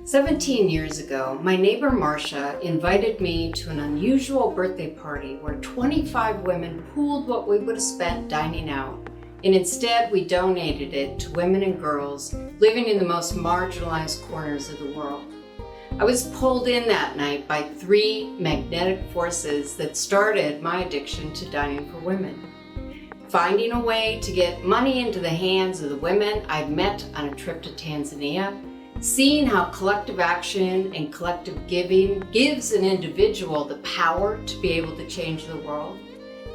17 years ago, my neighbor Marcia invited me to an unusual birthday party where 25 women pooled what we would have spent dining out, and instead we donated it to women and girls living in the most marginalized corners of the world. I was pulled in that night by three magnetic forces that started my addiction to dining for women. Finding a way to get money into the hands of the women I'd met on a trip to Tanzania, seeing how collective action and collective giving gives an individual the power to be able to change the world.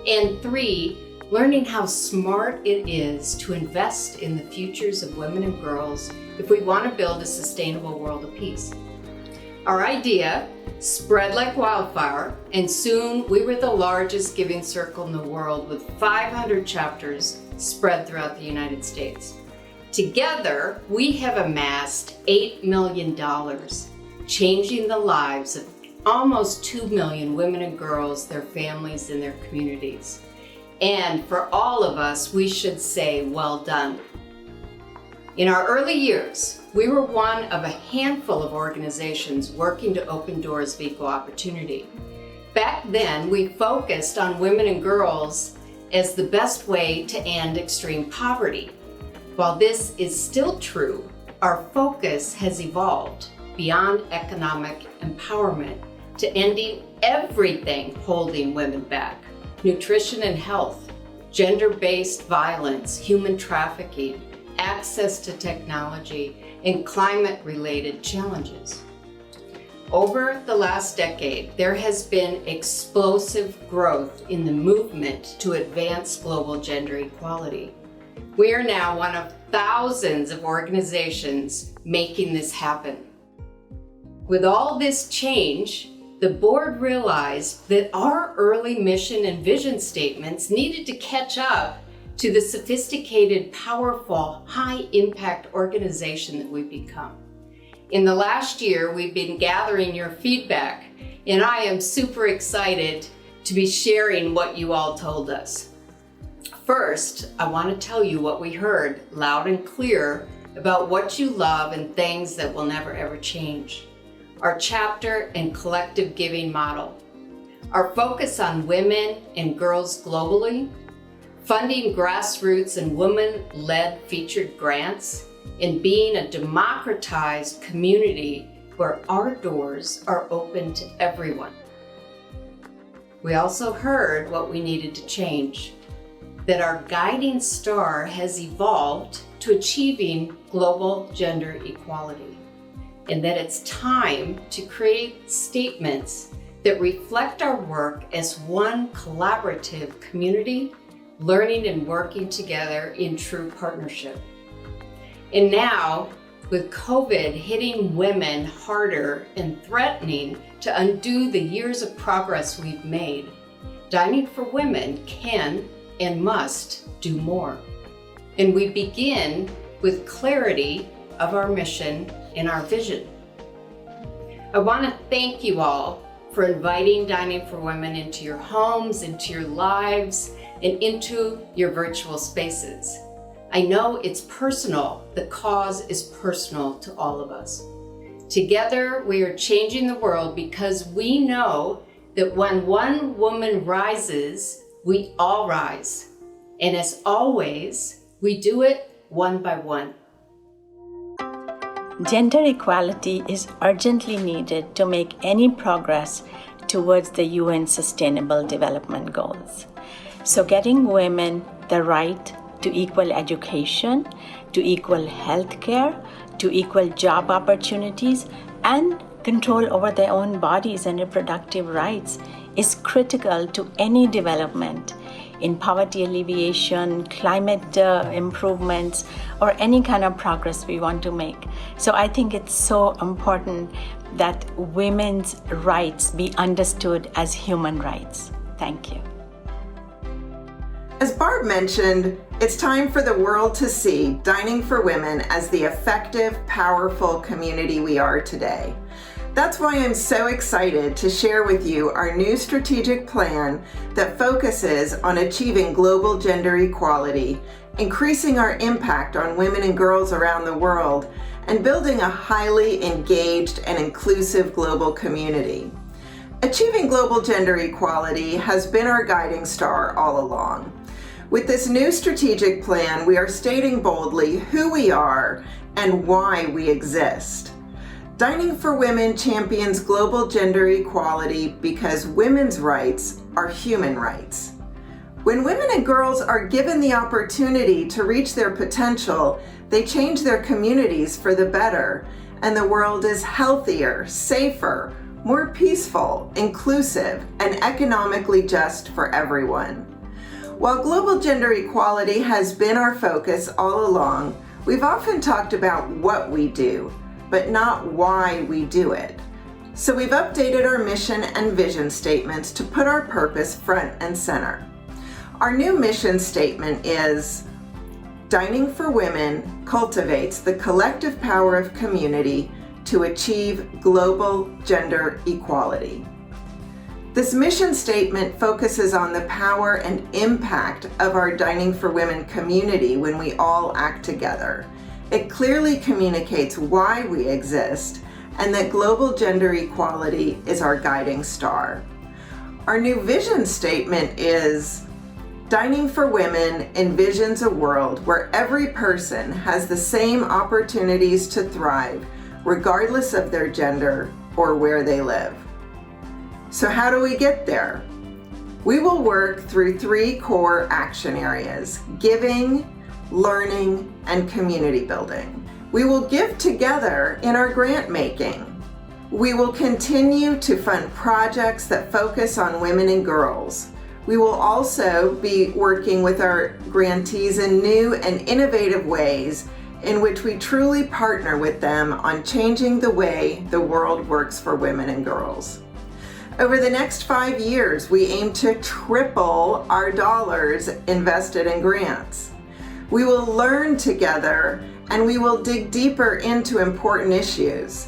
And three, learning how smart it is to invest in the futures of women and girls if we want to build a sustainable world of peace. Our idea spread like wildfire, and soon we were the largest giving circle in the world with 500 chapters spread throughout the United States. Together, we have amassed $8 million, changing the lives of almost 2 million women and girls, their families, and their communities. And for all of us, we should say, well done. In our early years, we were one of a handful of organizations working to open doors of equal opportunity. Back then, we focused on women and girls as the best way to end extreme poverty. While this is still true, our focus has evolved beyond economic empowerment to ending everything holding women back: nutrition and health, gender-based violence, human trafficking, access to technology, and climate-related challenges. Over the last decade, there has been explosive growth in the movement to advance global gender equality. We are now one of thousands of organizations making this happen. With all this change, the board realized that our early mission and vision statements needed to catch up to the sophisticated, powerful, high-impact organization that we've become. In the last year, we've been gathering your feedback, and I am super excited to be sharing what you all told us. First, I want to tell you what we heard loud and clear about what you love and things that will never ever change. Our chapter and collective giving model, our focus on women and girls globally, funding grassroots and women-led featured grants, and being a democratized community where our doors are open to everyone. We also heard what we needed to change, that our guiding star has evolved to achieving global gender equality, and that it's time to create statements that reflect our work as one collaborative community, learning and working together in true partnership. And now, with COVID hitting women harder and threatening to undo the years of progress we've made, Dining for Women can and must do more. And we begin with clarity of our mission and our vision. I want to thank you all for inviting Dining for Women into your homes, into your lives, and into your virtual spaces. I know it's personal. The cause is personal to all of us. Together, we are changing the world because we know that when one woman rises, we all rise. And as always, we do it one by one. Gender equality is urgently needed to make any progress towards the UN Sustainable Development Goals. So getting women the right to equal education, to equal health care, to equal job opportunities, and control over their own bodies and reproductive rights is critical to any development in poverty alleviation, climate improvements, or any kind of progress we want to make. So I think it's so important that women's rights be understood as human rights. Thank you. As Barb mentioned, it's time for the world to see Dining for Women as the effective, powerful community we are today. That's why I'm so excited to share with you our new strategic plan that focuses on achieving global gender equality, increasing our impact on women and girls around the world, and building a highly engaged and inclusive global community. Achieving global gender equality has been our guiding star all along. With this new strategic plan, we are stating boldly who we are and why we exist. Dining for Women champions global gender equality because women's rights are human rights. When women and girls are given the opportunity to reach their potential, they change their communities for the better, and the world is healthier, safer, more peaceful, inclusive, and economically just for everyone. While global gender equality has been our focus all along, we've often talked about what we do, but not why we do it. So we've updated our mission and vision statements to put our purpose front and center. Our new mission statement is, Dining for Women cultivates the collective power of community to achieve global gender equality. This mission statement focuses on the power and impact of our Dining for Women community when we all act together. It clearly communicates why we exist and that global gender equality is our guiding star. Our new vision statement is, Dining for Women envisions a world where every person has the same opportunities to thrive, regardless of their gender or where they live. So how do we get there? We will work through 3 core action areas: giving, learning, and community building. We will give together in our grant making. We will continue to fund projects that focus on women and girls. We will also be working with our grantees in new and innovative ways in which we truly partner with them on changing the way the world works for women and girls. Over the next 5 years, we aim to triple our dollars invested in grants. We will learn together and we will dig deeper into important issues.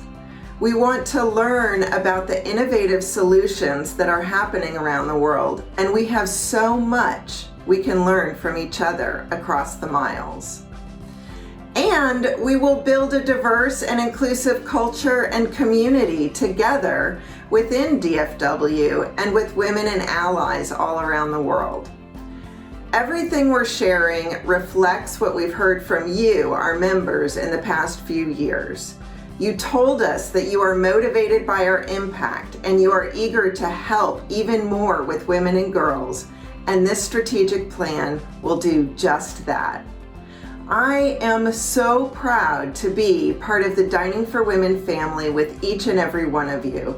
We want to learn about the innovative solutions that are happening around the world, and we have so much we can learn from each other across the miles. And we will build a diverse and inclusive culture and community together within DFW and with women and allies all around the world. Everything we're sharing reflects what we've heard from you, our members, in the past few years. You told us that you are motivated by our impact and you are eager to help even more with women and girls, and this strategic plan will do just that. I am so proud to be part of the Dining for Women family with each and every one of you,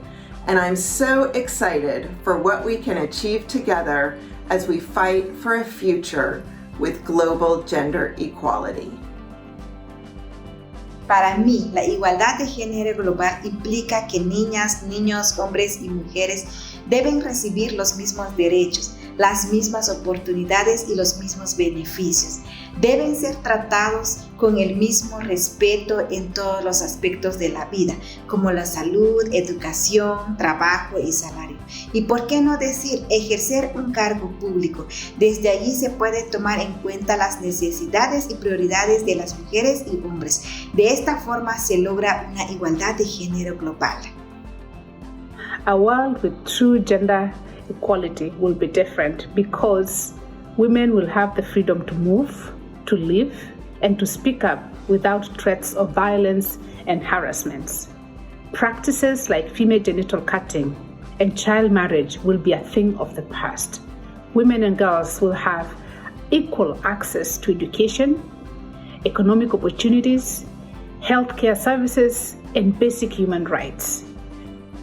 and I'm so excited for what we can achieve together as we fight for a future with global gender equality. Para mí, la igualdad de género global implica que niñas, niños, hombres y mujeres deben recibir los mismos derechos, las mismas oportunidades y los mismos beneficios. Deben ser tratados con el mismo respeto en todos los aspectos de la vida, como la salud, educación, trabajo y salario. Y por qué no decir ejercer un cargo público. Desde allí se puede tomar en cuenta las necesidades y prioridades de las mujeres y hombres. De esta forma se logra una igualdad de género global. A world with true gender equality will be different because women will have the freedom to move, to live, and to speak up without threats of violence and harassments. Practices like female genital cutting and child marriage will be a thing of the past. Women and girls will have equal access to education, economic opportunities, healthcare services, and basic human rights.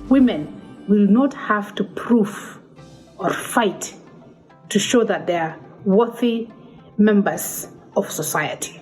Women will not have to prove or fight to show that they are worthy members of society.